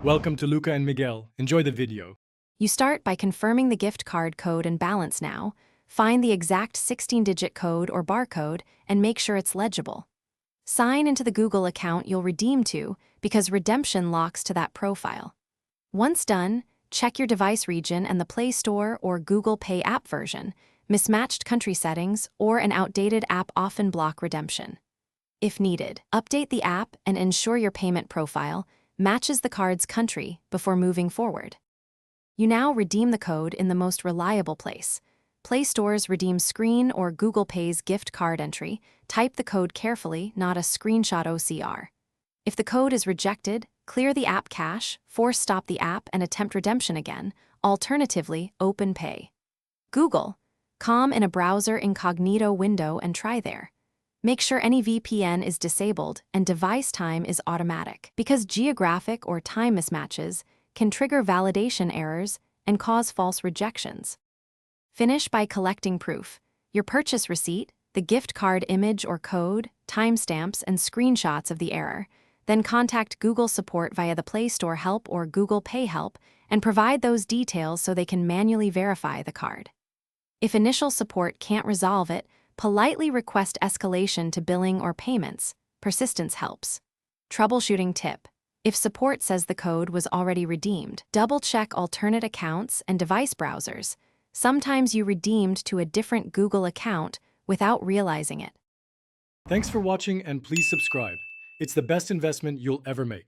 Welcome to Luca and Miguel. Enjoy the video. You start by confirming the gift card code and balance now, find the exact 16-digit code or barcode, and make sure it's legible. Sign into the Google account you'll redeem to because redemption locks to that profile. Once done, check your device region and the Play Store or Google Pay app version. Mismatched country settings or an outdated app often block redemption. If needed, update the app and ensure your payment profile matches the card's country before moving forward. You now redeem the code in the most reliable place. Play Store's redeem screen or Google Pay's gift card entry. Type the code carefully, not a screenshot OCR. If the code is rejected, clear the app cache, force stop the app and attempt redemption again. Alternatively, open Pay. Google.com in a browser incognito window and try there. Make sure any VPN is disabled and device time is automatic, because geographic or time mismatches can trigger validation errors and cause false rejections. Finish by collecting proof: your purchase receipt, the gift card image or code, timestamps, and screenshots of the error. Then contact Google support via the Play Store help or Google Pay help and provide those details so they can manually verify the card. If initial support can't resolve it, politely request escalation to billing or payments. Persistence helps. Troubleshooting tip: if support says the code was already redeemed, double-check alternate accounts and device browsers. Sometimes you redeemed to a different Google account without realizing it. Thanks for watching and please subscribe. It's the best investment you'll ever make.